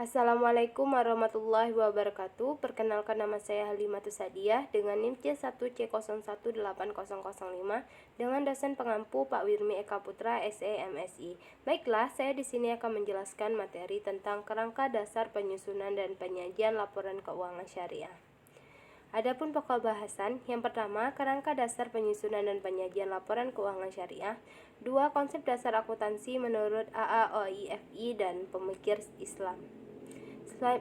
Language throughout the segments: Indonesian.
Assalamualaikum warahmatullahi wabarakatuh. Perkenalkan, nama saya Halimatus Sadiah dengan NIM C1C018005 dengan dosen pengampu Pak Wirmi Eka Putra, SE MSI. Baiklah, saya di sini akan menjelaskan materi tentang kerangka dasar penyusunan dan penyajian laporan keuangan syariah. Adapun pokok bahasan, yang pertama, kerangka dasar penyusunan dan penyajian laporan keuangan syariah. Dua, konsep dasar akuntansi menurut AAOIFI dan pemikir Islam.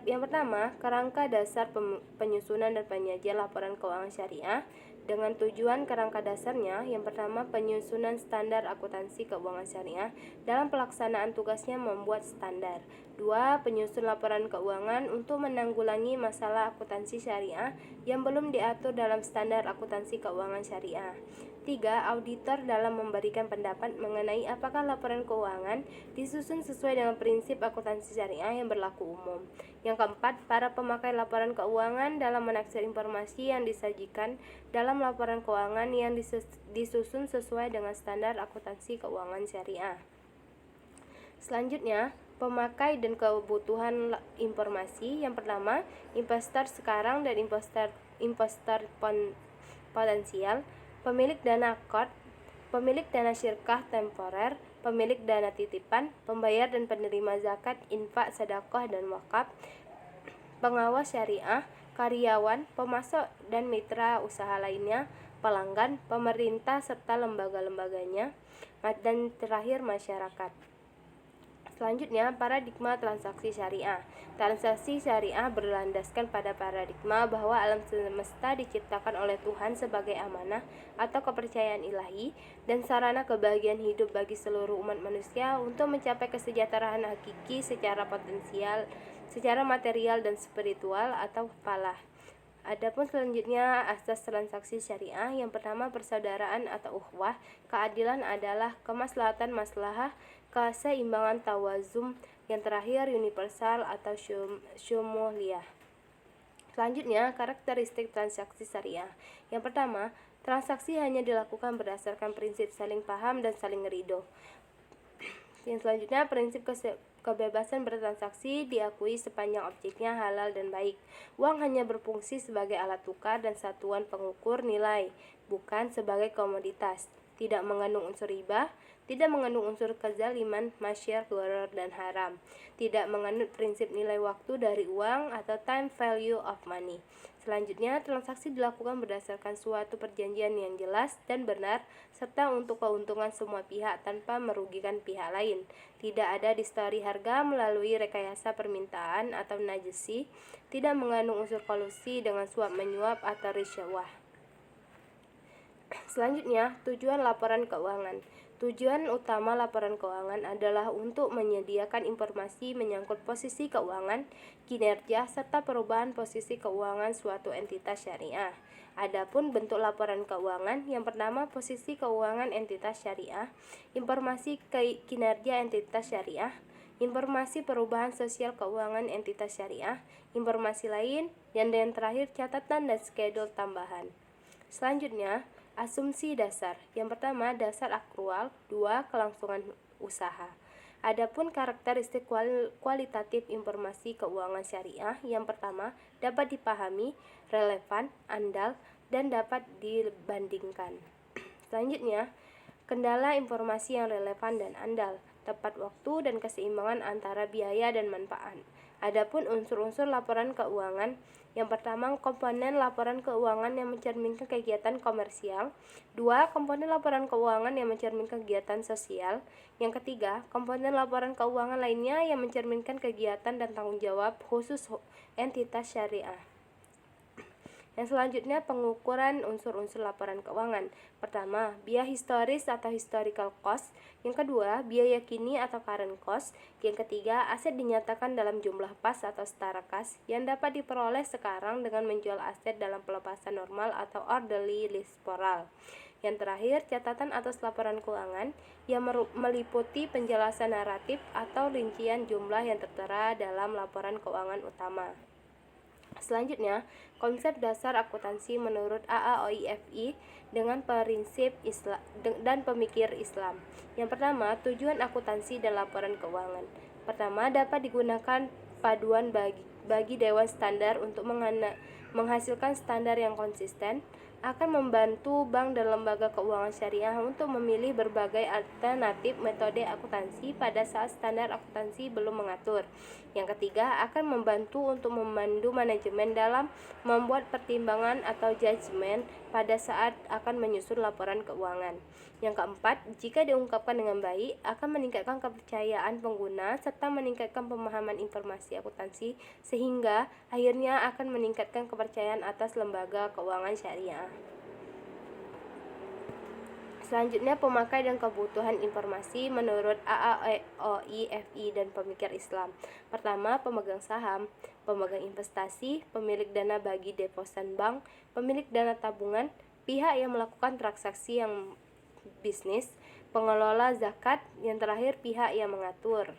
Yang pertama, kerangka dasar penyusunan dan penyajian laporan keuangan syariah. Dengan tujuan kerangka dasarnya, yang pertama, penyusunan standar akuntansi keuangan syariah dalam pelaksanaan tugasnya membuat standar. Dua, penyusun laporan keuangan untuk menanggulangi masalah akuntansi syariah yang belum diatur dalam standar akuntansi keuangan syariah. Tiga, auditor dalam memberikan pendapat mengenai apakah laporan keuangan disusun sesuai dengan prinsip akuntansi syariah yang berlaku umum. Yang keempat, para pemakai laporan keuangan dalam menaksir informasi yang disajikan dalam laporan keuangan yang disusun sesuai dengan standar akuntansi keuangan syariah. Selanjutnya, pemakai dan kebutuhan informasi. Yang pertama, investor sekarang dan investor potensial, pemilik dana akad, pemilik dana syirkah temporer, pemilik dana titipan, pembayar dan penerima zakat, infak, sedekah dan wakaf, pengawas syariah, karyawan, pemasok dan mitra usaha lainnya, pelanggan, pemerintah serta lembaga-lembaganya, dan terakhir masyarakat. Selanjutnya, paradigma transaksi syariah. Transaksi syariah berlandaskan pada paradigma bahwa alam semesta diciptakan oleh Tuhan sebagai amanah atau kepercayaan ilahi dan sarana kebahagiaan hidup bagi seluruh umat manusia untuk mencapai kesejahteraan hakiki secara potensial, secara material dan spiritual atau falah. Adapun selanjutnya asas transaksi syariah. Yang pertama, persaudaraan atau ukhuwah. Keadilan adalah kemaslahatan maslahah, keseimbangan tawazum. Yang terakhir, universal atau syumuliyah. Selanjutnya, karakteristik transaksi syariah. Yang pertama, transaksi hanya dilakukan berdasarkan prinsip saling paham dan saling ridho. Yang selanjutnya, prinsip kebebasan bertransaksi diakui sepanjang objeknya halal dan baik. Uang hanya berfungsi sebagai alat tukar dan satuan pengukur nilai, bukan sebagai komoditas. Tidak mengandung unsur riba, tidak mengandung unsur kezaliman, masyar, gharar, dan haram. Tidak mengandung prinsip nilai waktu dari uang atau time value of money. Selanjutnya, transaksi dilakukan berdasarkan suatu perjanjian yang jelas dan benar, serta untuk keuntungan semua pihak tanpa merugikan pihak lain. Tidak ada distorsi harga melalui rekayasa permintaan atau najisi. Tidak mengandung unsur kolusi dengan suap menyuap atau risyawah. Selanjutnya, tujuan laporan keuangan. Tujuan utama laporan keuangan adalah untuk menyediakan informasi menyangkut posisi keuangan, kinerja, serta perubahan posisi keuangan suatu entitas syariah. Adapun bentuk laporan keuangan, yang pertama, posisi keuangan entitas syariah, informasi kinerja entitas syariah, informasi perubahan sosial keuangan entitas syariah, informasi lain, dan yang terakhir, catatan dan skedul tambahan. Selanjutnya, asumsi dasar. Yang pertama, dasar akrual. Dua, kelangsungan usaha. Adapun karakteristik kualitatif informasi keuangan syariah. Yang pertama, dapat dipahami, relevan, andal, dan dapat dibandingkan. Selanjutnya, kendala informasi yang relevan dan andal, tepat waktu dan keseimbangan antara biaya dan manfaat. Adapun unsur-unsur laporan keuangan, yang pertama, komponen laporan keuangan yang mencerminkan kegiatan komersial. Dua, komponen laporan keuangan yang mencerminkan kegiatan sosial. Yang ketiga, komponen laporan keuangan lainnya yang mencerminkan kegiatan dan tanggung jawab khusus entitas syariah. Yang selanjutnya, pengukuran unsur-unsur laporan keuangan. Pertama, biaya historis atau historical cost. Yang kedua, biaya kini atau current cost. Yang ketiga, aset dinyatakan dalam jumlah pas atau setara kas yang dapat diperoleh sekarang dengan menjual aset dalam pelepasan normal atau orderly disposal. Yang terakhir, catatan atas laporan keuangan yang meliputi penjelasan naratif atau rincian jumlah yang tertera dalam laporan keuangan utama. Selanjutnya, konsep dasar akuntansi menurut AAOIFI dengan prinsip Islam dan pemikir Islam. Yang pertama, tujuan akuntansi dan laporan keuangan. Pertama, dapat digunakan paduan bagi Dewan Standar untuk menghasilkan standar yang konsisten, akan membantu bank dan lembaga keuangan syariah untuk memilih berbagai alternatif metode akuntansi pada saat standar akuntansi belum mengatur. Yang ketiga, akan membantu untuk memandu manajemen dalam membuat pertimbangan atau judgement pada saat akan menyusun laporan keuangan. Yang keempat, jika diungkapkan dengan baik, akan meningkatkan kepercayaan pengguna serta meningkatkan pemahaman informasi akuntansi sehingga akhirnya akan meningkatkan kepercayaan atas lembaga keuangan syariah. Selanjutnya, pemakai dan kebutuhan informasi menurut AAOI dan pemikir Islam. Pertama, pemegang saham, pemegang investasi, pemilik dana bagi deposan bank, pemilik dana tabungan, pihak yang melakukan transaksi yang bisnis, pengelola zakat, yang terakhir pihak yang mengatur.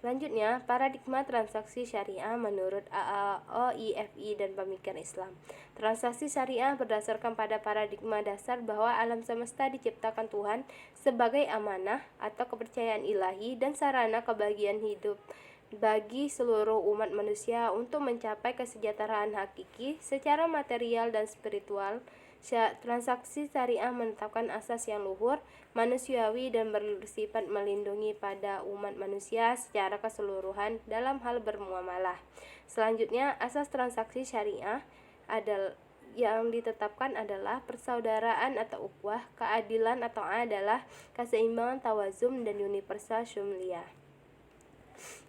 Selanjutnya, paradigma transaksi syariah menurut AAOI dan pemikiran Islam. Transaksi syariah berdasarkan pada paradigma dasar bahwa alam semesta diciptakan Tuhan sebagai amanah atau kepercayaan ilahi dan sarana kebahagiaan hidup bagi seluruh umat manusia untuk mencapai kesejahteraan hakiki secara material dan spiritual. Transaksi syariah menetapkan asas yang luhur, manusiawi dan bersifat melindungi pada umat manusia secara keseluruhan dalam hal bermuamalah. Selanjutnya, asas transaksi syariah yang ditetapkan adalah persaudaraan atau ukhuwah, keadilan atau adalah, keseimbangan tawazun dan universal syumliyah.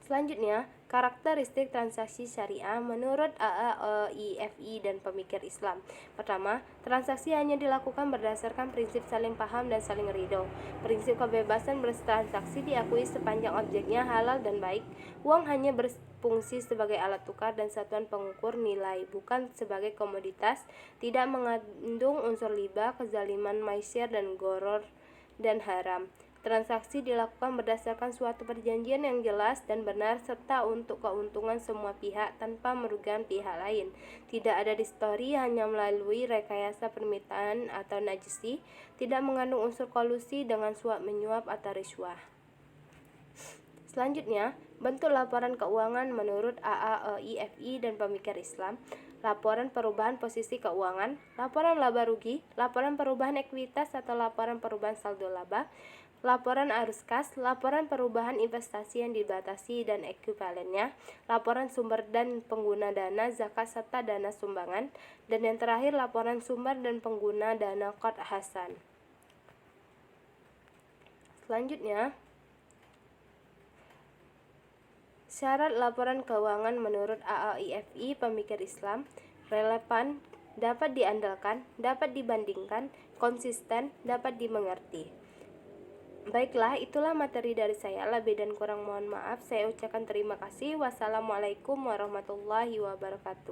Selanjutnya, karakteristik transaksi syariah menurut AAOI dan pemikir Islam. Pertama, transaksi hanya dilakukan berdasarkan prinsip saling paham dan saling ridho. Prinsip kebebasan bertransaksi diakui sepanjang objeknya halal dan baik. Uang hanya berfungsi sebagai alat tukar dan satuan pengukur nilai, bukan sebagai komoditas. Tidak mengandung unsur riba, kezaliman, maisir, dan goror dan haram. Transaksi dilakukan berdasarkan suatu perjanjian yang jelas dan benar serta untuk keuntungan semua pihak tanpa merugikan pihak lain. Tidak ada distorsi, hanya melalui rekayasa permintaan atau najisi. Tidak mengandung unsur kolusi dengan suap menyuap atau riswah. Selanjutnya, bentuk laporan keuangan menurut AAOI dan pemikir Islam. Laporan perubahan posisi keuangan, laporan laba rugi, laporan perubahan ekuitas atau laporan perubahan saldo laba, laporan arus kas, laporan perubahan investasi yang dibatasi dan ekuivalennya, laporan sumber dan pengguna dana zakat serta dana sumbangan, dan yang terakhir laporan sumber dan pengguna dana qard hasan. Selanjutnya, syarat laporan keuangan menurut AAOI pemikir Islam: relevan, dapat diandalkan, dapat dibandingkan, konsisten, dapat dimengerti. Baiklah, itulah materi dari saya. Lebih dan kurang mohon maaf. Saya ucapkan terima kasih. Wassalamualaikum warahmatullahi wabarakatuh.